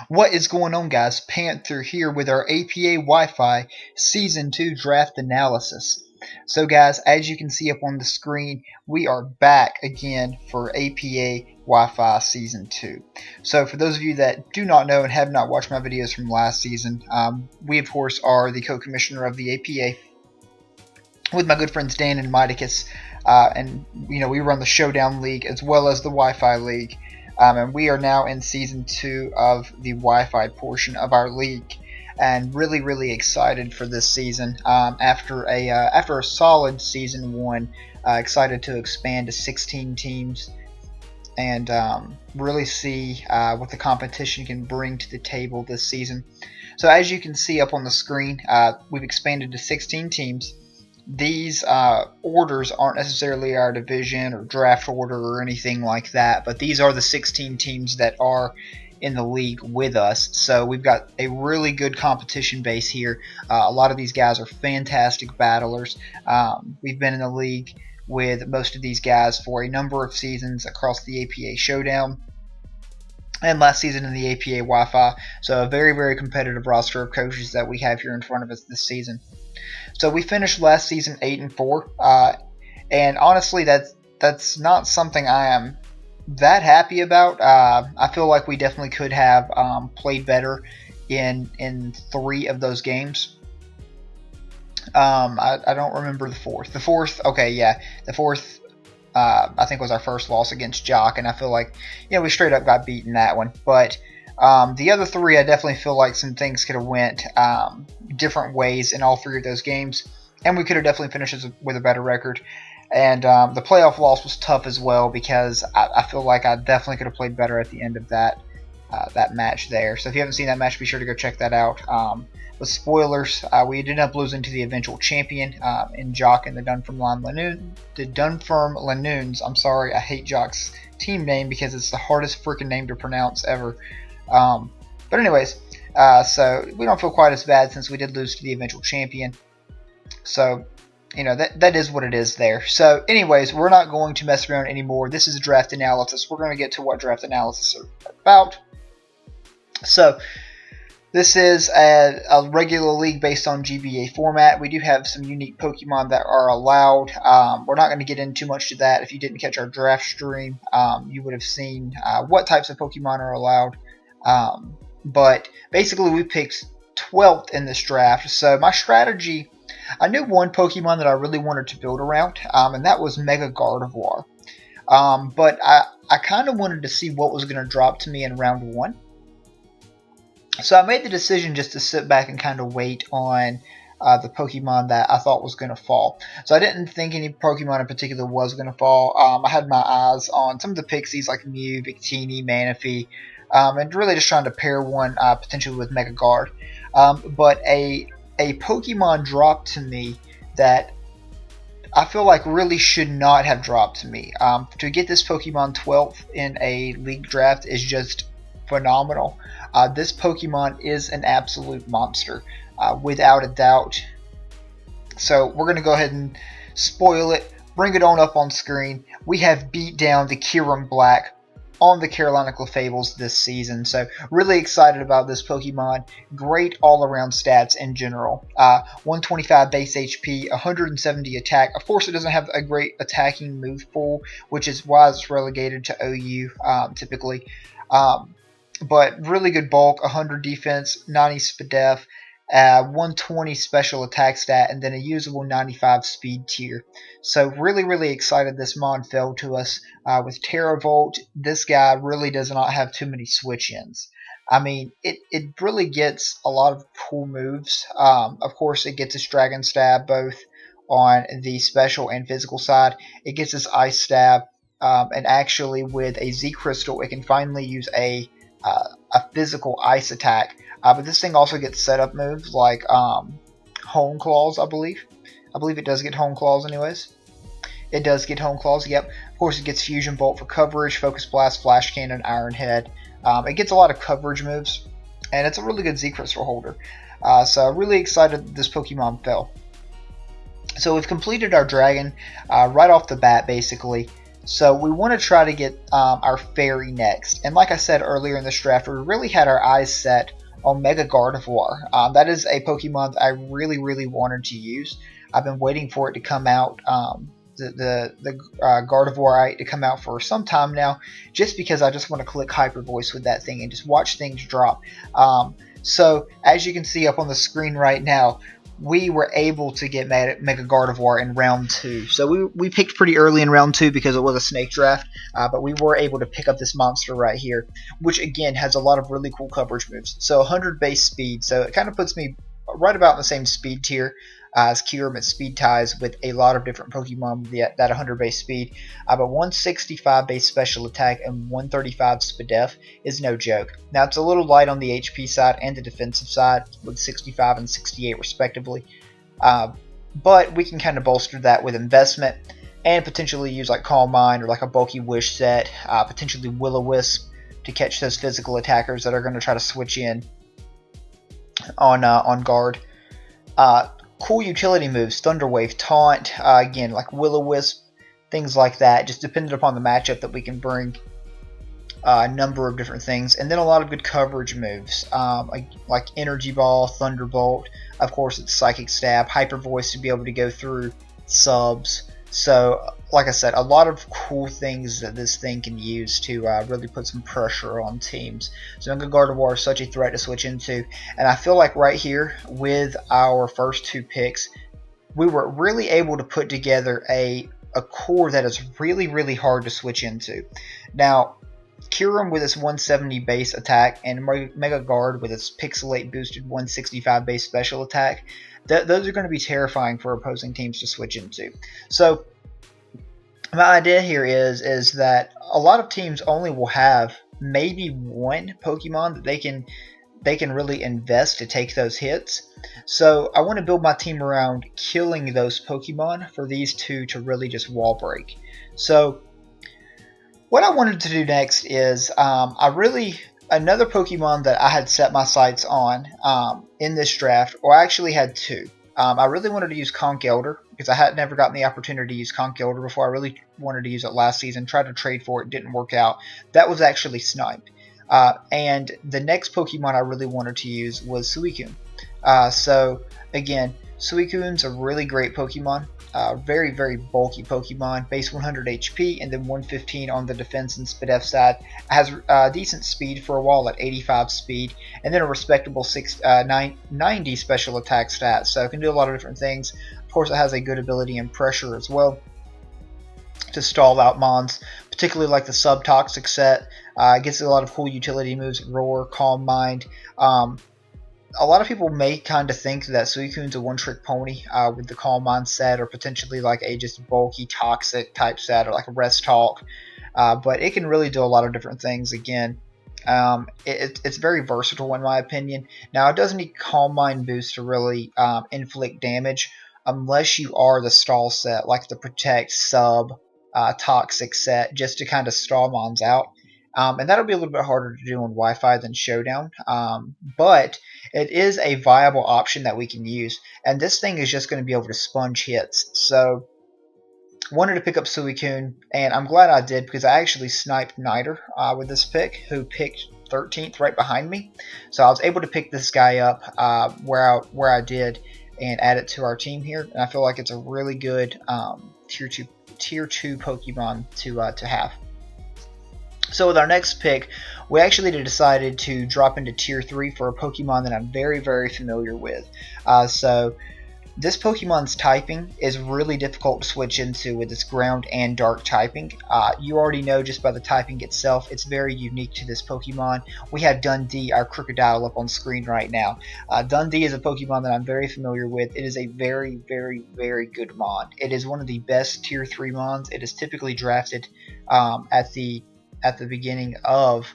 What is going on, guys? Panther here with our APA Wi-Fi Season 2 draft analysis. So guys, as you can see up on the screen, we are back again for APA Wi-Fi Season 2. So for those of you that do not know and have not watched my videos from last season, we of course are the co-commissioner of the APA with my good friends Dan and Midicus, and we run the Showdown League as well as the Wi-Fi League. And we are now in Season 2 of the Wi-Fi portion of our league, and really excited for this season. After a solid Season 1, excited to expand to 16 teams and really see what the competition can bring to the table this season. So as you can see up on the screen, we've expanded to 16 teams. These orders aren't necessarily our division or draft order or anything like that, but these are the 16 teams that are in the league with us. So we've got a really good competition base here. A lot of these guys are fantastic battlers. We've been in the league with most of these guys for a number of seasons across the APA Showdown and last season in the APA Wi-Fi. So a very competitive roster of coaches that we have here in front of us this season. So we finished last season 8-4, and honestly, that's not something I am that happy about. I feel like we definitely could have played better in 3 of those games. I don't remember the fourth. The fourth, okay, yeah, the fourth. I think was our first loss against Jock, and I feel like we straight up got beaten that one. But the other 3, I definitely feel like some things could have went different ways in all 3 of those games, and we could have definitely finished with a better record. And the playoff loss was tough as well, because I feel like I definitely could have played better at the end of that match there. So if you haven't seen that match, be sure to go check that out. With spoilers, we ended up losing to the eventual champion in Jock and the Dunfermline Lanoons. I'm sorry, I hate Jock's team name because it's the hardest freaking name to pronounce ever. But anyways, so we don't feel quite as bad since we did lose to the eventual champion. So, that is what it is there. So anyways, we're not going to mess around anymore. This is a draft analysis. We're going to get to what draft analysis are about. So this is a regular league based on GBA format. We do have some unique Pokemon that are allowed. We're not going to get into much to that. If you didn't catch our draft stream, you would have seen what types of Pokemon are allowed. But basically we picked 12th in this draft. So my strategy, I knew one Pokemon that I really wanted to build around, and that was Mega Gardevoir. But I kind of wanted to see what was going to drop to me in round 1. So I made the decision just to sit back and kind of wait on the Pokemon that I thought was going to fall. So I didn't think any Pokemon in particular was going to fall. I had my eyes on some of the Pixies like Mew, Victini, Manaphy, and really just trying to pair one potentially with Mega Guard. But a Pokemon dropped to me that I feel like really should not have dropped to me. To get this Pokemon 12th in a league draft is just phenomenal. This Pokemon is an absolute monster, without a doubt. So we're going to go ahead and spoil it, bring it on up on screen. We have beat down the Kyurem Black on the Carolina Clefables this season. So really excited about this Pokemon. Great all-around stats in general. 125 base HP, 170 attack. Of course, it doesn't have a great attacking move pool, which is why it's relegated to OU typically. But really good bulk, 100 defense, 90 SPDEF, 120 special attack stat, and then a usable 95 speed tier. So really excited this mon fell to us. With Terravolt, this guy really does not have too many switch-ins. I mean, it really gets a lot of cool moves. Of course, it gets its Dragon Stab both on the special and physical side. It gets its Ice Stab, and actually with a Z Crystal, it can finally use a physical ice attack. But this thing also gets setup moves like Hone Claws, I believe. I believe it does get Hone Claws anyways. It does get Hone Claws, yep. Of course, it gets Fusion Bolt for coverage, Focus Blast, Flash Cannon, Iron Head. It gets a lot of coverage moves, and it's a really good Z Crystal holder. So really excited that this Pokemon fell. So we've completed our Dragon right off the bat, basically. So we want to try to get our fairy next. And like I said earlier in this draft, we really had our eyes set on Mega Gardevoir. That is a Pokemon that I really wanted to use. I've been waiting for it to come out, the Gardevoirite to come out for some time now, just because I just want to click Hyper Voice with that thing and just watch things drop. So as you can see up on the screen right now, we were able to get Mega Gardevoir in round 2. So we picked pretty early in round 2 because it was a snake draft, but we were able to pick up this monster right here, which again has a lot of really cool coverage moves. So 100 base speed, so it kind of puts me right about in the same speed tier as Kyurem at speed ties with a lot of different Pokemon with that 100 base speed. But 165 base special attack and 135 SPDEF is no joke. Now it's a little light on the HP side and the defensive side with 65 and 68 respectively. But we can kind of bolster that with investment and potentially use like Calm Mind or like a bulky Wish set, potentially Will-O-Wisp to catch those physical attackers that are going to try to switch in on guard. Cool utility moves, Thunder Wave, Taunt, again like Will-O-Wisp, things like that, just dependent upon the matchup that we can bring a number of different things. And then a lot of good coverage moves, like Energy Ball, Thunderbolt, of course it's Psychic Stab, Hyper Voice to be able to go through subs. So like I said, a lot of cool things that this thing can use to really put some pressure on teams. So Mega Gardevoir is such a threat to switch into, and I feel like right here with our first 2 picks, we were really able to put together a core that is really hard to switch into. Now Kyurem with its 170 base attack and Mega Guard with its Pixelate boosted 165 base special attack, those are going to be terrifying for opposing teams to switch into. So my idea here is that a lot of teams only will have maybe one Pokemon that they can really invest to take those hits. So I want to build my team around killing those Pokemon for these 2 to really just wall break. So what I wanted to do next is another Pokemon that I had set my sights on in this draft, or I actually had 2. I really wanted to use Conch Elder because I had never gotten the opportunity to use Conch Elder before. I really wanted to use it last season, tried to trade for it, didn't work out. That was actually Snipe. And the next Pokemon I really wanted to use was Suicune. So again, Suicune's a really great Pokemon. Very bulky Pokemon, base 100 HP and then 115 on the defense and SPDEF side. Has decent speed for a wall at 85 speed, and then a respectable 90 special attack stat, so it can do a lot of different things. Of course, it has a good ability in pressure as well to stall out mons, particularly like the Subtoxic set. Gets a lot of cool utility moves, Roar, Calm Mind. A lot of people may kind of think that Suicune's a one-trick pony with the Calm Mind set, or potentially like a just bulky Toxic type set, or like a Rest Talk. But it can really do a lot of different things. Again, it's very versatile in my opinion. Now, it doesn't need Calm Mind boost to really inflict damage, unless you are the stall set, like the Protect, Sub, Toxic set, just to kind of stall mons out. And that'll be a little bit harder to do on Wi-Fi than Showdown, but it is a viable option that we can use, and this thing is just going to be able to sponge hits. So wanted to pick up Suicune, and I'm glad I did, because I actually sniped Niter with this pick, who picked 13th right behind me. So I was able to pick this guy up where I did and add it to our team here, and I feel like it's a really good tier 2 Pokemon to have. So with our next pick, we actually decided to drop into Tier 3 for a Pokemon that I'm very familiar with. So this Pokemon's typing is really difficult to switch into with its ground and dark typing. You already know just by the typing itself, it's very unique to this Pokemon. We have Dundee, our Crocodile, up on screen right now. Dundee is a Pokemon that I'm very familiar with. It is a very good mon. It is one of the best Tier 3 mons. It is typically drafted at the beginning of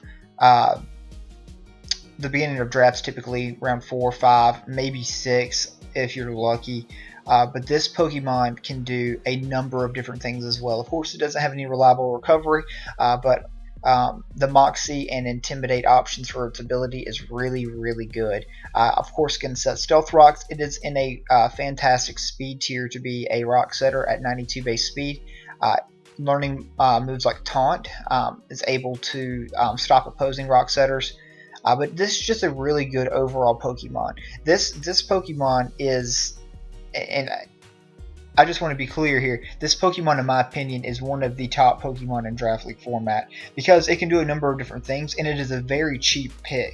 drafts, typically around 4 or 5, maybe 6 if you're lucky. But this Pokemon can do a number of different things as well. Of course, it doesn't have any reliable recovery, but the Moxie and Intimidate options for its ability is really good. Of course, can set Stealth Rocks. It is in a fantastic speed tier to be a rock setter at 92 base speed. learning moves like Taunt, is able to stop opposing rock setters. But this is just a really good overall Pokemon. This Pokemon is, and I just want to be clear here, this Pokemon in my opinion is one of the top Pokemon in Draft League format because it can do a number of different things and it is a very cheap pick.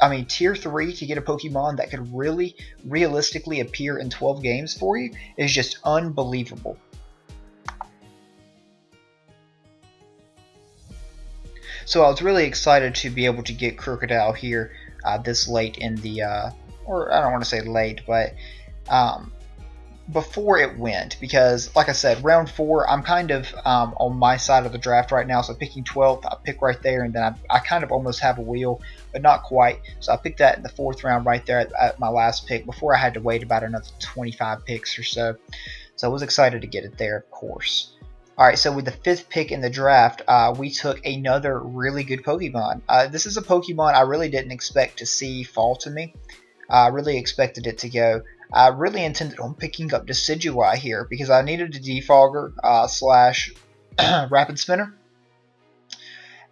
I mean, tier 3 to get a Pokemon that could really realistically appear in 12 games for you is just unbelievable. So I was really excited to be able to get Crocodile here this late in the, or I don't want to say late, but before it went, because like I said, round 4, I'm kind of on my side of the draft right now, so picking 12th, I pick right there, and then I kind of almost have a wheel, but not quite, so I picked that in the 4th round right there at my last pick, before I had to wait about another 25 picks or so. So I was excited to get it there, of course. Alright, so with the 5th pick in the draft, we took another really good Pokemon. This is a Pokemon I really didn't expect to see fall to me. I really expected it to go. I really intended on picking up Decidueye here because I needed a Defogger slash Rapid Spinner.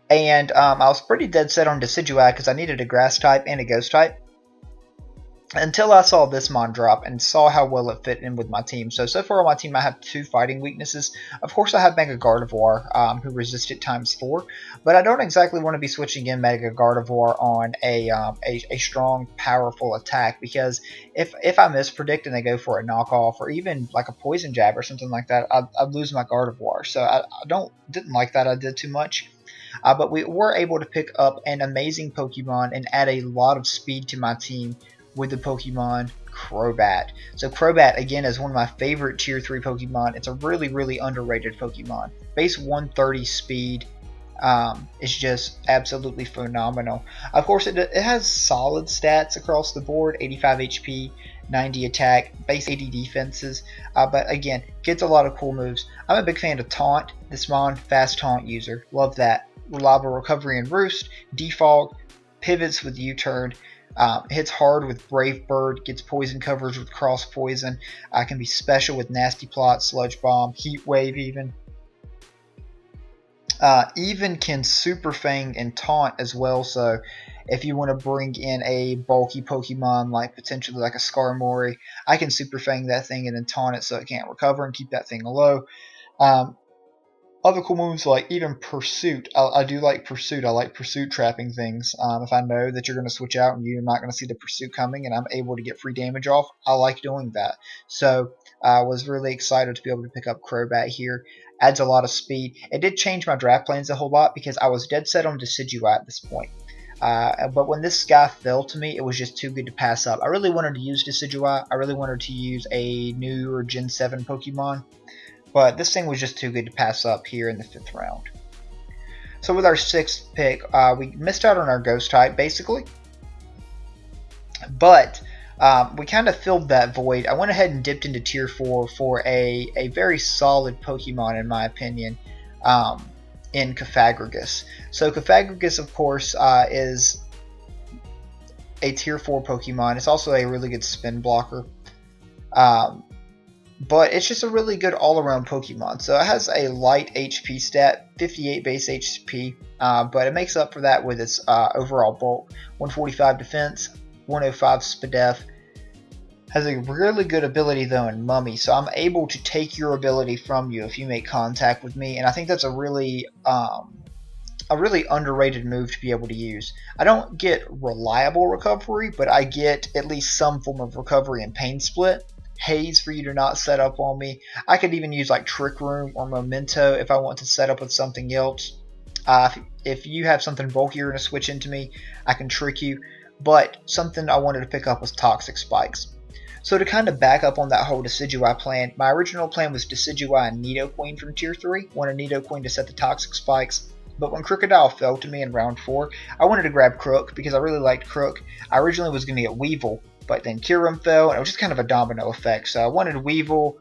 And I was pretty dead set on Decidueye because I needed a Grass type and a Ghost type. Until I saw this Mon drop and saw how well it fit in with my team. So far on my team I have 2 fighting weaknesses. Of course I have Mega Gardevoir who resist it ×4. But I don't exactly want to be switching in Mega Gardevoir on a strong, powerful attack. Because if I mispredict and they go for a knockoff or even like a Poison Jab or something like that, I'd lose my Gardevoir. So I didn't like that I did too much. But we were able to pick up an amazing Pokemon and add a lot of speed to my team with the Pokemon Crobat. So Crobat, again, is one of my favorite tier 3 Pokemon. It's a really, really underrated Pokemon. Base 130 speed is just absolutely phenomenal. Of course, it has solid stats across the board, 85 HP, 90 attack, base 80 defenses, but again, gets a lot of cool moves. I'm a big fan of Taunt. This Mon, fast Taunt user. Love that. Reliable recovery and Roost, Defog, pivots with U-turn, hits hard with Brave Bird, gets poison coverage with Cross Poison, can be special with Nasty Plot, Sludge Bomb, Heat Wave even. Even can Super Fang and Taunt as well, so if you want to bring in a bulky Pokemon like potentially like a Skarmory, I can Super Fang that thing and then Taunt it so it can't recover and keep that thing low. Other cool moves like even Pursuit. I do like Pursuit. I like Pursuit trapping things. If I know that you're going to switch out and you're not going to see the Pursuit coming and I'm able to get free damage off, I like doing that. So I was really excited to be able to pick up Crobat here. Adds a lot of speed. It did change my draft plans a whole lot because I was dead set on Decidueye at this point. But when this guy fell to me, it was just too good to pass up. I really wanted to use Decidueye. I really wanted to use a new or Gen 7 Pokemon. But this thing was just too good to pass up here in the 5th round. So with our 6th pick, we missed out on our Ghost type, basically. But we kind of filled that void. I went ahead and dipped into Tier 4 for a very solid Pokemon, in my opinion, in Clefables. So Clefables, of course, is a Tier 4 Pokemon. It's also a really good spin blocker. But it's just a really good all-around Pokemon. So it has a light HP stat, 58 base HP, but it makes up for that with its overall bulk. 145 defense, 105 SPDF. Has a really good ability though in Mummy, so I'm able to take your ability from you if you make contact with me, and I think that's a really underrated move to be able to use. I don't get reliable recovery, but I get at least some form of recovery and Pain Split. Haze for you to not set up on me. I could even use like Trick Room or Memento if I want to set up with something else. If you have something bulkier to switch into me, I can trick you. But something I wanted to pick up was Toxic Spikes. So to kind of back up on that whole Decidueye plan, my original plan was Decidueye and Nidoqueen from Tier 3. Wanted Nidoqueen to set the Toxic Spikes. But when Crocodile fell to me in round 4, I wanted to grab Crook because I really liked Crook. I originally was going to get Weevil, but then Kyurem fell, and it was just kind of a domino effect. So I wanted Weevil,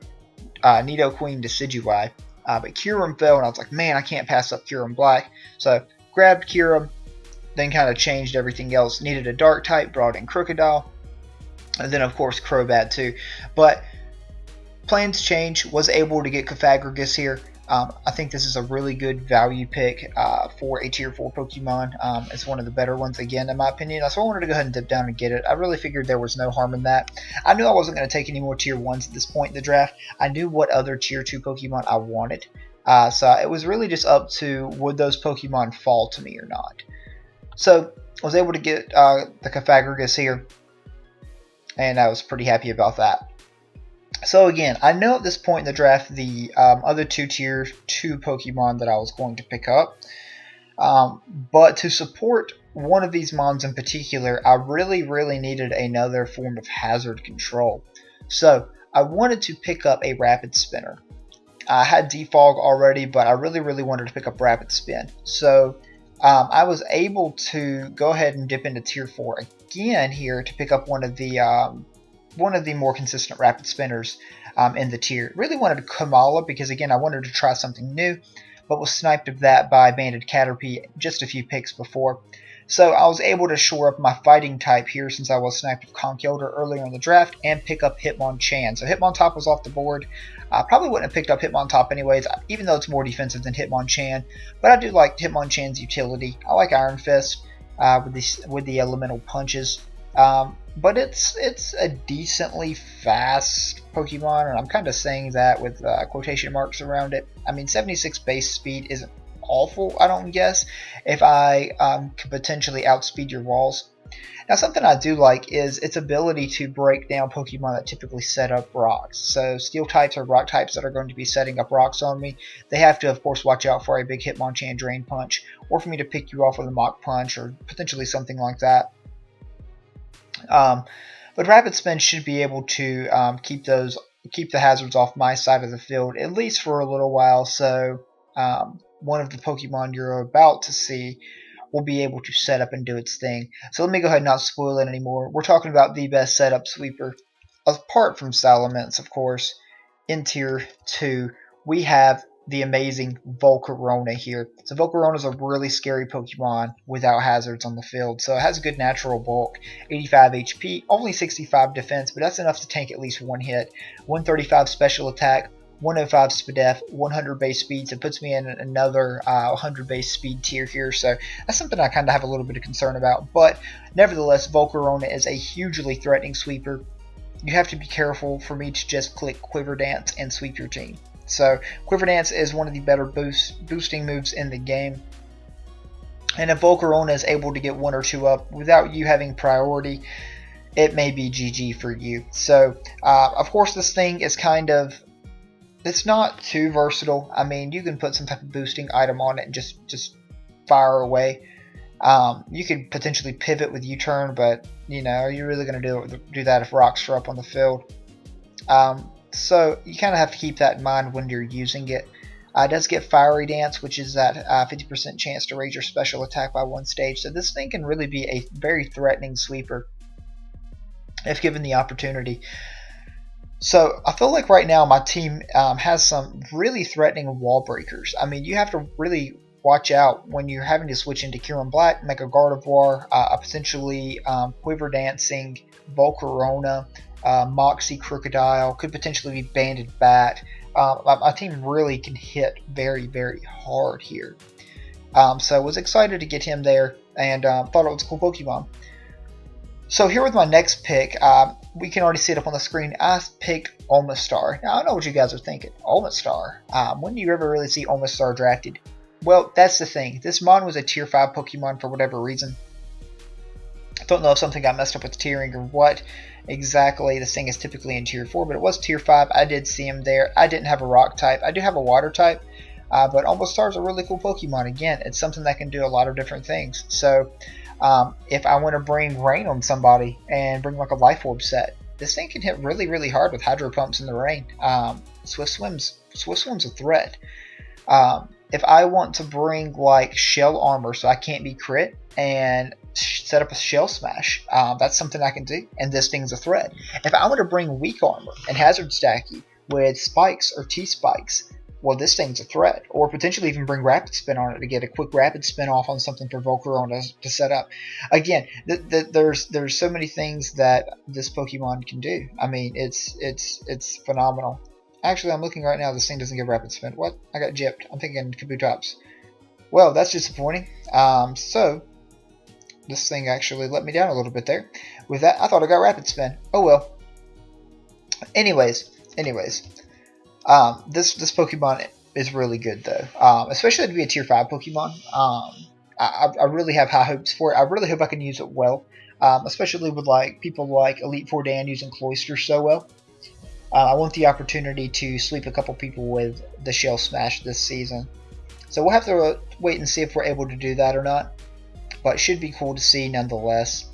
Nidoqueen, Decidueye, but Kyurem fell, and I was like, man, I can't pass up Kyurem Black. So grabbed Kyurem, then kind of changed everything else. Needed a Dark type, brought in Crocodile, and then of course Crobat too. But plans change. Was able to get Clefagus here. I think this is a really good value pick for a tier 4 Pokemon. It's one of the better ones, again, in my opinion. So I wanted to go ahead and dip down and get it. I really figured there was no harm in that. I knew I wasn't going to take any more tier 1s at this point in the draft. I knew what other tier 2 Pokemon I wanted. So it was really just up to would those Pokemon fall to me or not. So I was able to get the Clefables here, and I was pretty happy about that. So again, I know at this point in the draft the other two tier 2 Pokemon that I was going to pick up. But to support one of these mons in particular, I really needed another form of hazard control. So I wanted to pick up a Rapid Spinner. I had Defog already, but I really wanted to pick up Rapid Spin. So I was able to go ahead and dip into tier 4 again here to pick up one of the more consistent Rapid Spinners in the tier. Really wanted Kamala because, again, I wanted to try something new, but was sniped of that by Banded Caterpie just a few picks before. So I was able to shore up my fighting type here since I was sniped of Conkeldurr earlier in the draft and pick up Hitmonchan. So Hitmontop was off the board. I probably wouldn't have picked up Hitmontop anyways, even though it's more defensive than Hitmonchan. But I do like Hitmonchan's utility. I like Iron Fist with the elemental punches. But it's a decently fast Pokemon, and I'm kind of saying that with quotation marks around it. I mean, 76 base speed isn't awful, I don't guess, if I can potentially outspeed your walls. Now, something I do like is its ability to break down Pokemon that typically set up rocks. So Steel types or Rock types that are going to be setting up rocks on me, they have to, of course, watch out for a big Hitmonchan Drain Punch, or for me to pick you off with a Mach Punch, or potentially something like that. But Rapid Spin should be able to keep the hazards off my side of the field, at least for a little while, so one of the Pokemon you're about to see will be able to set up and do its thing. So let me go ahead and not spoil it anymore. We're talking about the best setup sweeper, apart from Salamence, of course. In tier 2, we have the amazing Volcarona here. So Volcarona is a really scary Pokemon without hazards on the field. So it has a good natural bulk, 85 HP, only 65 defense, but that's enough to tank at least one hit. 135 special attack, 105 SPDEF, 100 base speed, so it puts me in another 100 base speed tier here, so that's something I kind of have a little bit of concern about. But nevertheless, Volcarona is a hugely threatening sweeper. You have to be careful for me to just click Quiver Dance and sweep your team. So Quiver Dance is one of the better boosting moves in the game. And if Volcarona is able to get 1 or 2 up without you having priority, it may be GG for you. So, of course, this thing is kind of... it's not too versatile. I mean, you can put some type of boosting item on it and just fire away. You could potentially pivot with U-turn, but you know, are you really going to do that if rocks are up on the field? So you kind of have to keep that in mind when you're using it. It does get Fiery Dance, which is that 50% chance to raise your special attack by 1 stage. So this thing can really be a very threatening sweeper if given the opportunity. So I feel like right now my team has some really threatening wall breakers. I mean, you have to really watch out when you're having to switch into Kieran Black, make a Gardevoir, a potentially Quiver Dancing Volcarona, Moxie Crocodile, could potentially be Banded Bat. My team really can hit very hard here. So I was excited to get him there and thought it was a cool Pokemon. So here with my next pick, we can already see it up on the screen. I picked Omastar. Now I know what you guys are thinking. Omastar? When do you ever really see Omastar drafted? Well, that's the thing. This mon was a tier 5 Pokemon for whatever reason. I don't know if something got messed up with tiering or what exactly. This thing is typically in tier 4, but it was tier 5. I did see him there. I didn't have a rock type. I do have a water type, but Omastar is a really cool Pokemon. Again, it's something that can do a lot of different things. So if I want to bring rain on somebody and bring like a Life Orb set, this thing can hit really hard with Hydro Pumps in the rain. Swift Swim's a threat. If I want to bring like Shell Armor so I can't be crit and set up a Shell Smash, that's something I can do, and this thing's a threat. If I want to bring Weak Armor and Hazard Stacky with Spikes or T-Spikes, well, this thing's a threat. Or potentially even bring Rapid Spin on it to get a quick Rapid Spin off on something for Volcarona to set up. Again, there's so many things that this Pokemon can do. I mean, it's phenomenal. Actually, I'm looking right now. This thing doesn't give rapid spin. What? I got gypped. I'm thinking Kabutops. Well, that's disappointing. So this thing actually let me down a little bit there. With that, I thought I got rapid spin. Oh well. Anyways, this Pokemon is really good though. Especially to be a Tier 5 Pokemon. I really have high hopes for it. I really hope I can use it well. Especially with like people like Elite Four Dan using Cloyster so well. I want the opportunity to sweep a couple people with the Shell Smash this season. So we'll have to wait and see if we're able to do that or not. But it should be cool to see nonetheless.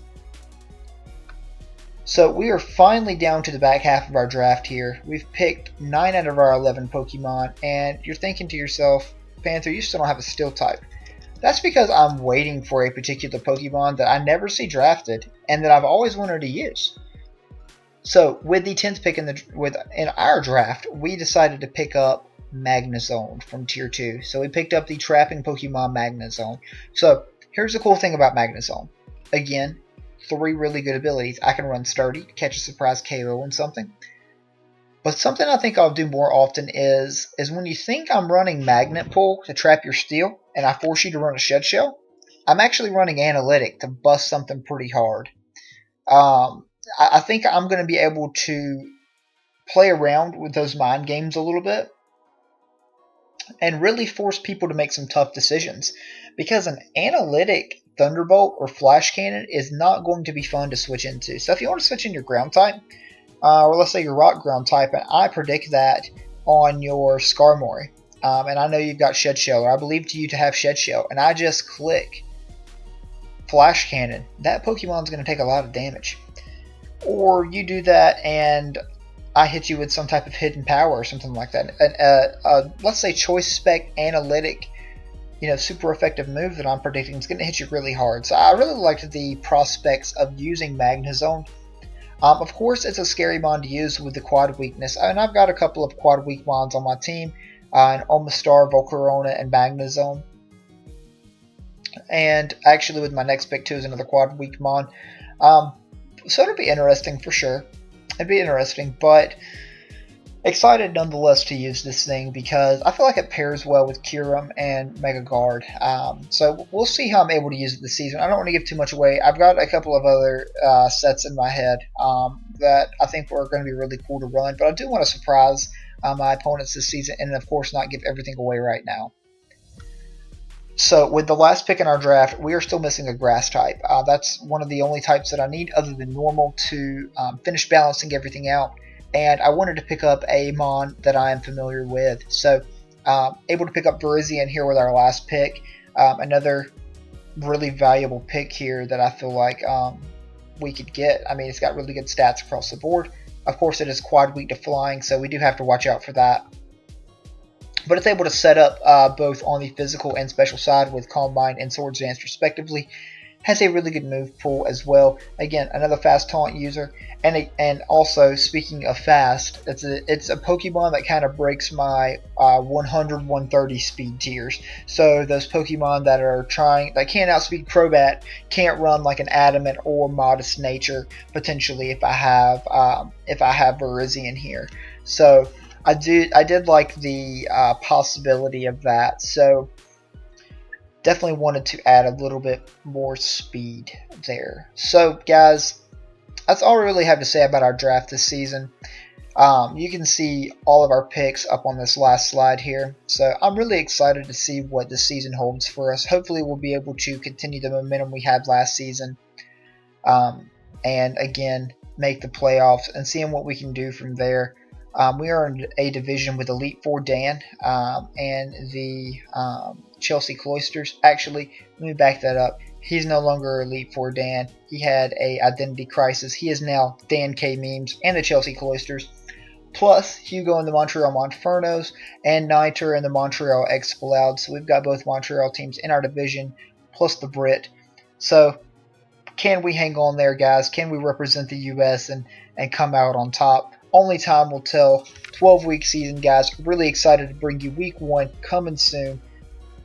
So we are finally down to the back half of our draft here. We've picked 9 out of our 11 Pokemon. And you're thinking to yourself, Panther, you still don't have a Steel type. That's because I'm waiting for a particular Pokemon that I never see drafted and that I've always wanted to use. So with the 10th pick in our draft, we decided to pick up Magnezone from Tier 2. So we picked up the Trapping Pokemon Magnezone. So here's the cool thing about Magnezone. Again, 3 really good abilities. I can run Sturdy, catch a surprise KO on something. But something I think I'll do more often is when you think I'm running Magnet Pull to trap your Steel, and I force you to run a Shed Shell, I'm actually running Analytic to bust something pretty hard. I think I'm going to be able to play around with those mind games a little bit and really force people to make some tough decisions, because an Analytic Thunderbolt or Flash Cannon is not going to be fun to switch into. So if you want to switch in your ground type, or let's say your rock ground type, and I predict that on your Skarmory, and I know you've got Shed Shell, or I believe you to have Shed Shell, and I just click Flash Cannon, that Pokemon's going to take a lot of damage. Or you do that and I hit you with some type of hidden power or something like that. And let's say Choice Spec Analytic, super effective move that I'm predicting is going to hit you really hard. So I really liked the prospects of using Magnezone. Of course, it's a scary mon to use with the quad weakness, and I've got a couple of quad weak mons on my team, an Omastar, Volcarona, and Magnezone. And actually with my next pick too is another quad weak mon. So it'll be interesting for sure. It'd be interesting, but excited nonetheless to use this thing because I feel like it pairs well with Kyurem and Mega Guard. So we'll see how I'm able to use it this season. I don't want to give too much away. I've got a couple of other sets in my head that I think are going to be really cool to run, but I do want to surprise my opponents this season and of course not give everything away right now. So with the last pick in our draft, we are still missing a grass type. That's one of the only types that I need other than normal to finish balancing everything out. And I wanted to pick up a mon that I am familiar with. So able to pick up Virizion here with our last pick. Another really valuable pick here that I feel like we could get. I mean, it's got really good stats across the board. Of course, it is quad weak to flying, so we do have to watch out for that. But it's able to set up both on the physical and special side with Calm Mind and Swords Dance respectively. Has a really good move pool as well. Again, another fast taunt user. And also, speaking of fast, it's a Pokemon that kind of breaks my 100-130 speed tiers. So those Pokemon that can't outspeed Crobat can't run like an Adamant or Modest Nature potentially if I have Virizion here. So I did like the possibility of that, so definitely wanted to add a little bit more speed there. So guys, that's all I really have to say about our draft this season. You can see all of our picks up on this last slide here, so I'm really excited to see what this season holds for us. Hopefully we'll be able to continue the momentum we had last season, and again make the playoffs and seeing what we can do from there. We are in a division with Elite Four Dan and the Chelsea Cloisters. Actually, let me back that up. He's no longer Elite Four Dan. He had a identity crisis. He is now Dan K Memes and the Chelsea Cloisters. Plus Hugo and the Montreal Monfernos and Niter and the Montreal Exploud. So we've got both Montreal teams in our division, plus the Brit. So can we hang on there, guys? Can we represent the US and come out on top? Only time will tell. 12-week season, guys. Really excited to bring you week 1 coming soon.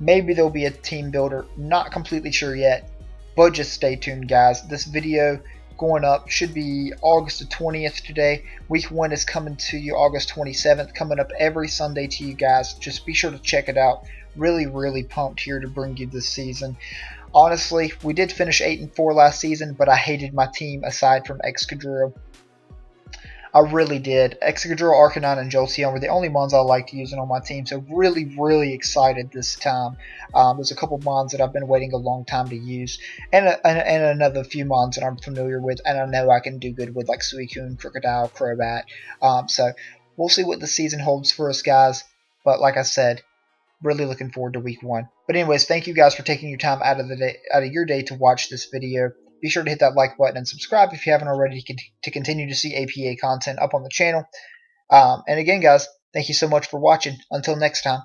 Maybe there'll be a team builder. Not completely sure yet, but just stay tuned, guys. This video going up should be August the 20th today. Week 1 is coming to you August 27th, coming up every Sunday to you guys. Just be sure to check it out. Really pumped here to bring you this season. Honestly, we did finish 8-4 last season, but I hated my team aside from Excadrill. I really did. Excadrill, Arcanine, and Jolteon were the only mons I liked using on my team, so really excited this time. There's a couple mons that I've been waiting a long time to use, and another few mons that I'm familiar with, and I know I can do good with, like Suicune, Crocodile, Crobat. So we'll see what the season holds for us, guys. But like I said, really looking forward to week 1. But anyways, thank you guys for taking your time out of your day to watch this video. Be sure to hit that like button and subscribe if you haven't already to continue to see APA content up on the channel. And again, guys, thank you so much for watching. Until next time.